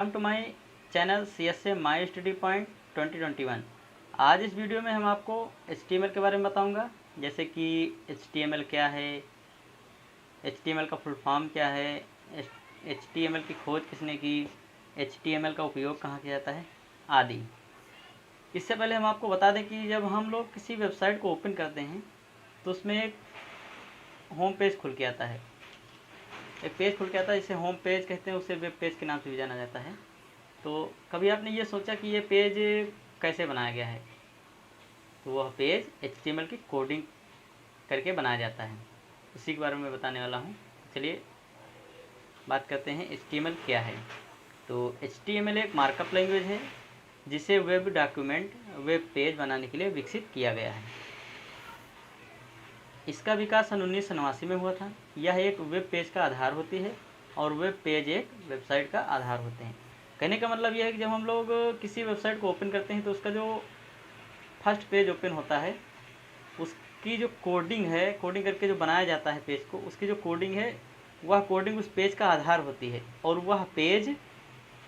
Welcome to my channel CSA my study point 2021। आज इस video में हम आपको HTML के बारे में बताऊंगा, जैसे कि HTML क्या है, HTML का फुल फॉर्म क्या है, HTML की खोज किसने की, HTML का उपयोग कहाँ किया जाता है आदि। इससे पहले हम आपको बता दें कि जब हम लोग किसी वेबसाइट को ओपन करते हैं तो उसमें एक होम पेज खुल के आता है, एक पेज खुल के आता है जिसे होम पेज कहते हैं, उसे वेब पेज के नाम से भी जाना जाता है। तो कभी आपने ये सोचा कि ये पेज कैसे बनाया गया है? तो वह पेज HTML की कोडिंग करके बनाया जाता है, उसी के बारे में बताने वाला हूँ। चलिए बात करते हैं HTML क्या है। तो HTML एक मार्कअप लैंग्वेज है जिसे वेब डॉक्यूमेंट, वेब पेज बनाने के लिए विकसित किया गया है। इसका विकास सन 1989 में हुआ था। यह एक वेब पेज का आधार होती है और वेब पेज एक वेबसाइट का आधार होते हैं। कहने का मतलब यह है कि जब हम लोग किसी वेबसाइट को ओपन करते हैं तो उसका जो फर्स्ट पेज ओपन होता है, उसकी जो कोडिंग है, कोडिंग करके जो बनाया जाता है पेज को, उसकी जो कोडिंग है वह कोडिंग उस पेज का आधार होती है और वह पेज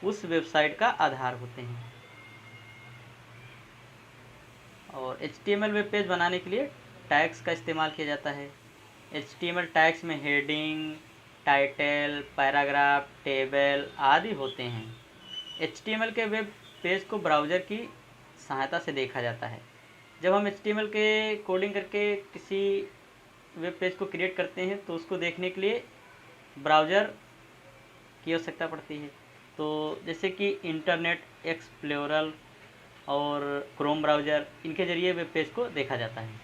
उस वेबसाइट का आधार होते हैं। और HTML वेब पेज बनाने के लिए टैग्स का इस्तेमाल किया जाता है। HTML टैग्स में हेडिंग, टाइटल, पैराग्राफ, टेबल आदि होते हैं। HTML के वेब पेज को ब्राउज़र की सहायता से देखा जाता है। जब हम HTML के कोडिंग करके किसी वेब पेज को क्रिएट करते हैं तो उसको देखने के लिए ब्राउज़र की आवश्यकता पड़ती है। तो जैसे कि इंटरनेट एक्सप्लोरर और क्रोम ब्राउज़र, इनके ज़रिए वेब पेज को देखा जाता है।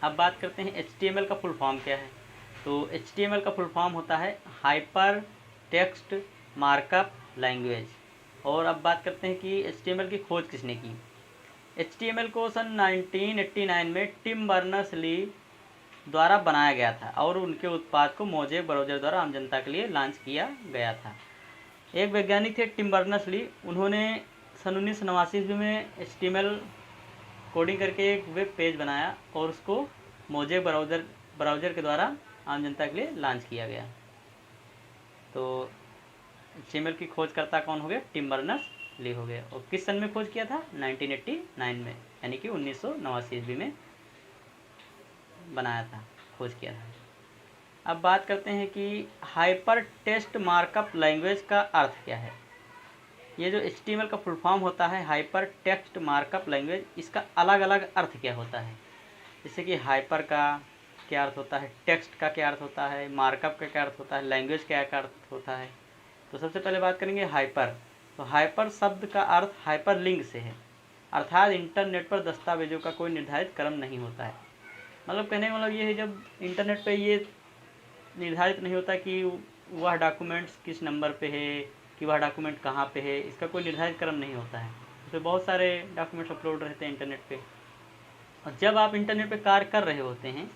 अब बात करते हैं HTML का फुल फॉर्म क्या है। तो HTML का फुल फॉर्म होता है हाइपर टेक्स्ट मार्कअप लैंग्वेज। और अब बात करते हैं कि HTML की खोज किसने की। HTML को सन 1989 में टिम बर्नर्स-ली द्वारा बनाया गया था और उनके उत्पाद को मोज़ेक ब्राउज़र द्वारा आम जनता के लिए लॉन्च किया गया था। एक वैज्ञानिक थे टिम बर्नर्स-ली, उन्होंने सन 1989 में HTML कोडिंग करके एक वेब पेज बनाया और उसको मोज़ेक ब्राउज़र के द्वारा आम जनता के लिए लॉन्च किया गया। तो HTML की खोजकर्ता कौन हो गया? टिम बर्नर्स-ली हो गया। और किस सन में खोज किया था? 1989 में, यानी कि 1989 ईस्वी में बनाया था, खोज किया था। अब बात करते हैं कि हाइपर टेक्स्ट मार्कअप लैंग्वेज का अर्थ क्या है। ये जो HTML का फुल फॉर्म होता है हाइपर टेक्स्ट मार्कअप लैंग्वेज, इसका अलग अलग अर्थ क्या होता है। जैसे कि हाइपर का क्या अर्थ होता है, टेक्स्ट का क्या अर्थ होता है, मार्कअप का क्या अर्थ होता है, लैंग्वेज का क्या अर्थ होता है। तो सबसे पहले बात करेंगे हाइपर। तो हाइपर शब्द का अर्थ हाइपर लिंक से है, अर्थात इंटरनेट पर दस्तावेजों का कोई निर्धारित क्रम नहीं होता है। मतलब कहने का मतलब ये है, जब इंटरनेट पे ये निर्धारित नहीं होता कि वह डॉक्यूमेंट्स किस नंबर पे है, कि वह डॉक्यूमेंट कहाँ पे है, इसका कोई निर्धारित क्रम नहीं होता है। उसमें बहुत सारे डॉक्यूमेंट्स अपलोड रहते हैं इंटरनेट पे। और जब आप इंटरनेट पे कार्य कर रहे होते हैं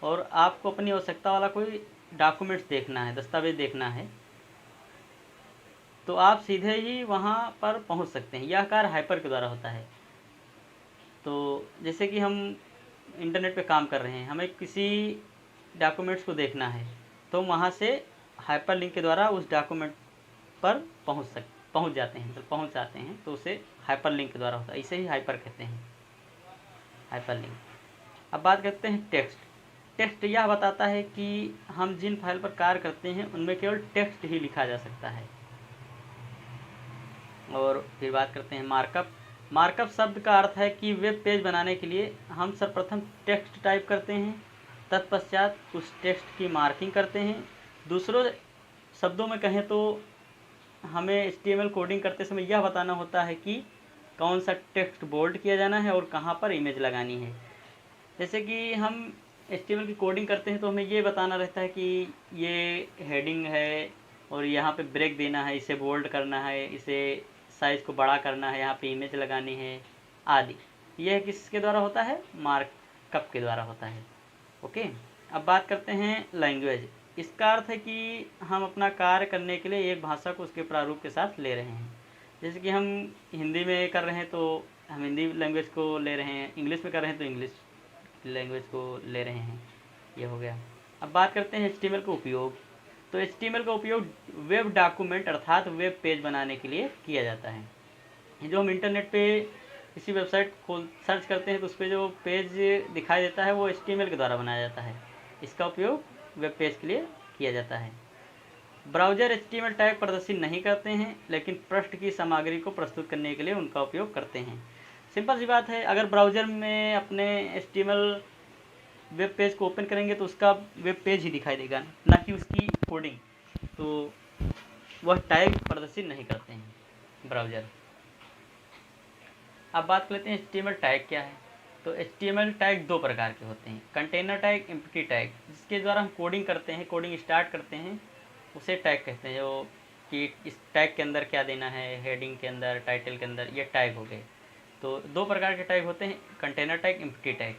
और आपको अपनी आवश्यकता वाला कोई डॉक्यूमेंट्स देखना है, दस्तावेज देखना है, तो आप सीधे ही वहाँ पर पहुँच सकते हैं। यह कार्य हाइपर के द्वारा होता है। तो जैसे कि हम इंटरनेट पे काम कर रहे हैं, हमें किसी डॉक्यूमेंट्स को देखना है, तो वहाँ से हाइपर लिंक के द्वारा उस डॉक्यूमेंट पर पहुँच जाते हैं, तो उसे हाइपर लिंक के द्वारा होता है। इसे ही हाइपर कहते हैं, हाइपर लिंक। अब बात करते हैं टेक्स्ट। टेक्स्ट यह बताता है कि हम जिन फाइल पर कार्य करते हैं उनमें केवल टेक्स्ट ही लिखा जा सकता है। और फिर बात करते हैं मार्कअप। मार्कअप शब्द का अर्थ है कि वेब पेज बनाने के लिए हम सर्वप्रथम टेक्स्ट टाइप करते हैं, तत्पश्चात उस टेक्स्ट की मार्किंग करते हैं। दूसरों शब्दों में कहें तो हमें HTML कोडिंग करते समय यह बताना होता है कि कौन सा टेक्स्ट बोल्ड किया जाना है और कहाँ पर इमेज लगानी है। जैसे कि हम HTML की कोडिंग करते हैं तो हमें ये बताना रहता है कि ये हेडिंग है और यहाँ पे ब्रेक देना है, इसे बोल्ड करना है, इसे साइज़ को बड़ा करना है, यहाँ पे इमेज लगानी है आदि। यह किसके द्वारा होता है? मार्कअप के द्वारा होता है। ओके। अब बात करते हैं लैंग्वेज। इसका अर्थ है कि हम अपना कार्य करने के लिए एक भाषा को उसके प्रारूप के साथ ले रहे हैं। जैसे कि हम हिंदी में कर रहे हैं तो हम हिंदी लैंग्वेज को ले रहे हैं, इंग्लिश में कर रहे हैं तो इंग्लिश लैंग्वेज को ले रहे हैं। ये हो गया। अब बात करते हैं HTML का उपयोग। तो HTML का उपयोग वेब डॉक्यूमेंट अर्थात वेब पेज बनाने के लिए किया जाता है। ये जो हम इंटरनेट पे किसी वेबसाइट खोल सर्च करते हैं तो उस पर जो पेज दिखाई देता है वो HTML के द्वारा बनाया जाता है। इसका उपयोग वेब पेज के लिए किया जाता है। ब्राउज़र HTML टैग प्रदर्शित नहीं करते हैं, लेकिन पृष्ठ की सामग्री को प्रस्तुत करने के लिए उनका उपयोग करते हैं। सिंपल सी बात है, अगर ब्राउज़र में अपने HTML वेब पेज को ओपन करेंगे तो उसका वेब पेज ही दिखाई देगा, ना कि उसकी कोडिंग। तो वह टैग प्रदर्शित नहीं करते हैं ब्राउज़र। अब बात कर लेते हैं HTML टैग क्या है। तो HTML टैग दो प्रकार के होते हैं, कंटेनर टैग, एम्प्टी टैग। जिसके द्वारा हम कोडिंग करते हैं, कोडिंग स्टार्ट करते हैं, उसे टैग कहते हैं। जो कि इस टैग के अंदर क्या देना है, हेडिंग के अंदर, टाइटल के अंदर, ये टैग हो गए। तो दो प्रकार के टैग होते हैं, container tag, empty tag.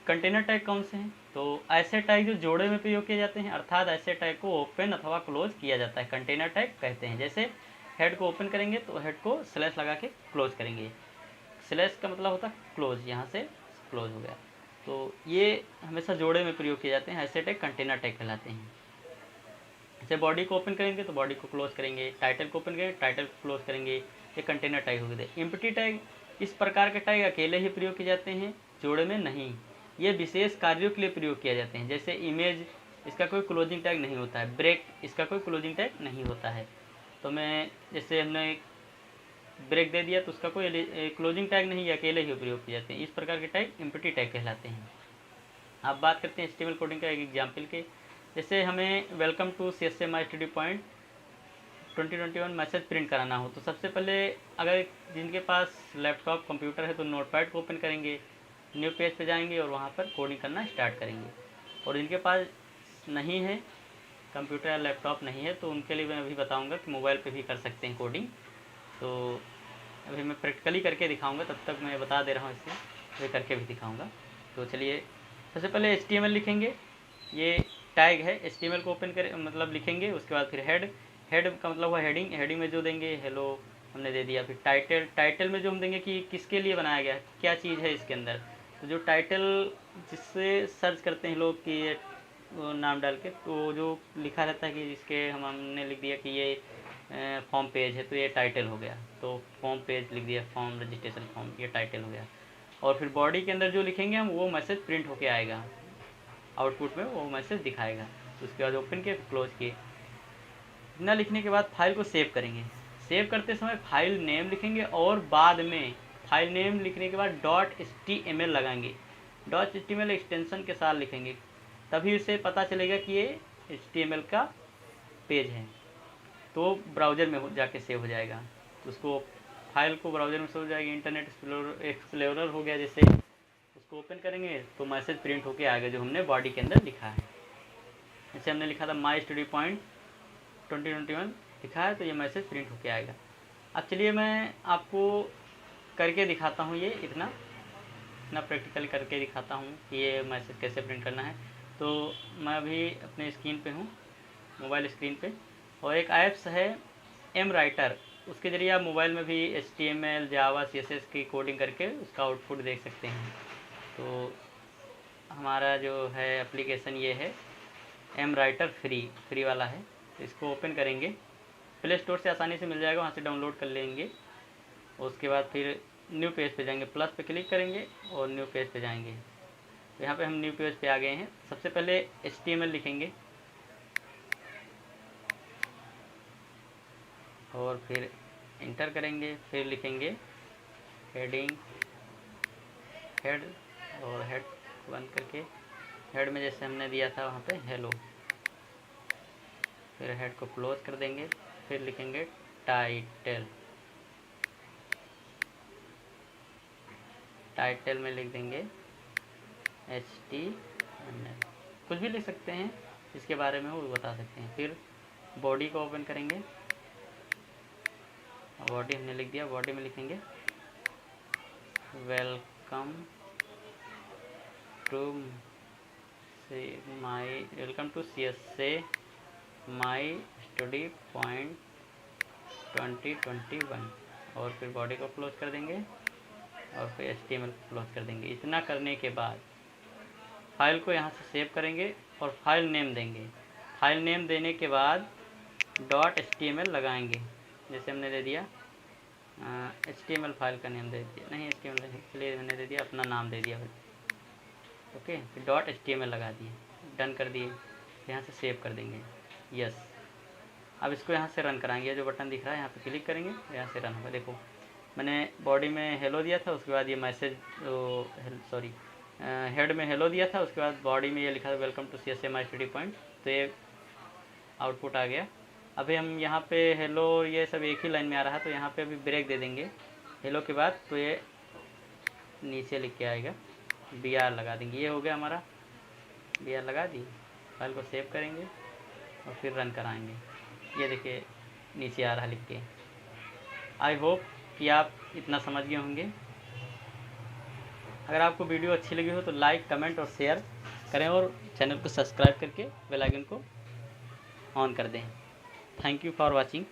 Container tag कौन से हैं? तो ऐसे टैग जो जोड़े में प्रयोग किए जाते हैं, अर्थात ऐसे टैग को ओपन अथवा क्लोज किया जाता है, कंटेनर टैग कहते हैं। जैसे हेड को ओपन करेंगे तो हेड को स्लैश लगा के क्लोज करेंगे। स्लैश का मतलब होता है क्लोज, यहाँ से क्लोज हो गया। तो ये हमेशा जोड़े में प्रयोग किए जाते हैं, ऐसे टैग कंटेनर टैग कहलाते हैं। जैसे बॉडी को ओपन करेंगे तो बॉडी को क्लोज करेंगे, टाइटल को ओपन करेंगे, टाइटल को क्लोज करेंगे, ये कंटेनर टैग हो गए। एम्प्टी टैग, इस प्रकार के टैग अकेले ही प्रयोग किए जाते हैं, जोड़े में नहीं। ये विशेष कार्यों के लिए प्रयोग किए जाते हैं। जैसे इमेज, इसका कोई क्लोजिंग टैग नहीं होता है। ब्रेक, इसका कोई क्लोजिंग टैग नहीं होता है। तो मैं जैसे हमने ब्रेक दे दिया तो उसका कोई क्लोजिंग टैग नहीं है, अकेले ही प्रयोग किए जाते हैं। इस प्रकार के टैग एम्प्टी टैग कहलाते हैं। अब बात करते हैं HTML कोडिंग का एक एग्जाम्पल के। जैसे हमें welcome to CSMI study point 2021 message print कराना हो, तो सबसे पहले अगर जिनके पास लैपटॉप कंप्यूटर है तो नोटपैड को ओपन करेंगे, न्यू पेज पे जाएंगे और वहाँ पर कोडिंग करना स्टार्ट करेंगे। और जिनके पास नहीं है, कंप्यूटर या लैपटॉप नहीं है, तो उनके लिए मैं अभी बताऊँगा कि मोबाइल पर भी कर सकते हैं कोडिंग। तो अभी मैं प्रैक्टिकली करके दिखाऊँगा, तब तक मैं बता दे रहा हूँ इसे, अभी करके भी दिखाऊँगा। तो चलिए, सबसे पहले HTML लिखेंगे, ये टैग है। HTML को ओपन कर मतलब लिखेंगे, उसके बाद फिर हेड, हेड का मतलब हुआ हेडिंग, हेडिंग में जो देंगे हेलो हमने दे दिया। फिर टाइटल, टाइटल में जो हम देंगे कि किसके लिए बनाया गया, क्या चीज़ है इसके अंदर। तो जो टाइटल जिससे सर्च करते हैं लोग कि ये नाम डाल के, तो जो लिखा रहता है कि इसके हमने लिख दिया कि ये फॉर्म पेज है, तो ये टाइटल हो गया। तो फॉर्म पेज लिख दिया, फॉर्म रजिस्ट्रेशन फॉर्म, ये टाइटल हो गया। और फिर बॉडी के अंदर जो लिखेंगे हम, वो मैसेज प्रिंट होके आएगा, आउटपुट में वो मैसेज दिखाएगा। उसके बाद ओपन किए, क्लोज किए। इतना लिखने के बाद फाइल को सेव करेंगे। सेव करते समय फाइल नेम लिखेंगे और बाद में फाइल नेम लिखने के बाद .html लगाएंगे। .html एक्सटेंशन के साथ लिखेंगे, तभी उसे पता चलेगा कि ये HTML का पेज है, तो ब्राउज़र में जाके सेव हो जाएगा। तो उसको फाइल को ब्राउज़र में सेव हो जाएगी। इंटरनेट एक्सप्लोरर हो गया, जैसे उसको ओपन करेंगे तो मैसेज प्रिंट होके आएगा जो हमने बॉडी के अंदर लिखा है। जैसे हमने लिखा था माई स्टडी पॉइंट 2021 लिखा है, तो ये मैसेज प्रिंट होके आएगा। अब चलिए मैं आपको करके दिखाता हूँ, ये इतना प्रैक्टिकल करके दिखाता हूँ कि ये मैसेज कैसे प्रिंट करना है। तो मैं अभी अपने स्क्रीन पे हूँ, मोबाइल स्क्रीन पे, और एक ऐप्स है mWriter, उसके ज़रिए आप मोबाइल में भी HTML, जावा, CSS की कोडिंग करके उसका आउटपुट देख सकते हैं। तो हमारा जो है एप्लीकेशन ये है mWriter, फ्री वाला है। तो इसको ओपन करेंगे, प्ले स्टोर से आसानी से मिल जाएगा, वहाँ से डाउनलोड कर लेंगे। उसके बाद फिर न्यू पेज पे जाएंगे, प्लस पे क्लिक करेंगे और न्यू पेज पे जाएंगे। तो यहाँ पे हम न्यू पेज पे आ गए हैं। सबसे पहले HTML लिखेंगे और फिर इंटर करेंगे, फिर लिखेंगे हेडिंग, हेड, और हेड बंद करके हेड में जैसे हमने दिया था वहाँ पे हेलो, फिर हेड को क्लोज कर देंगे, फिर लिखेंगे टाइटल, टाइटल में लिख देंगे HTML, कुछ भी लिख सकते हैं, इसके बारे में वो बता सकते हैं। फिर बॉडी को ओपन करेंगे, बॉडी हमने लिख दिया, बॉडी में लिखेंगे welcome to CSMI study point 2021, और फिर बॉडी को क्लोज कर देंगे और फिर HTML को क्लोज कर देंगे। इतना करने के बाद फाइल को यहाँ से सेव करेंगे और फाइल नेम देंगे। फाइल नेम देने के बाद .html लगाएंगे। जैसे हमने दे दिया HTML फाइल का नेम दे दिया, नहीं HTML के लिए मैंने दे दिया अपना नाम दे दिया। ओके, फिर .html लगा दिए, डन कर दिए। यहाँ से सेव कर देंगे, यस। अब इसको यहाँ से रन कराएंगे। जो बटन दिख रहा है यहाँ पे क्लिक करेंगे, यहाँ से रन होगा। देखो मैंने बॉडी में हेलो दिया था, उसके बाद ये मैसेज सॉरी हेड में हेलो दिया था, उसके बाद बॉडी में ये लिखा था welcome to CSMI study point. तो ये आउटपुट आ गया। अभी हम यहाँ पे हेलो ये सब एक ही लाइन में आ रहा है, तो यहाँ पे अभी ब्रेक दे देंगे हेलो के बाद। तो ये नीचे लिख के आएगा, BR लगा देंगे। ये हो गया हमारा, BR लगा दी। फाइल को सेव करेंगे और फिर रन कराएंगे। ये देखिए नीचे आ रहा लिख के। आई होप कि आप इतना समझ गए होंगे। अगर आपको वीडियो अच्छी लगी हो तो लाइक, कमेंट और शेयर करें और चैनल को सब्सक्राइब करके बेल आइकन को ऑन कर दें। Thank you for watching.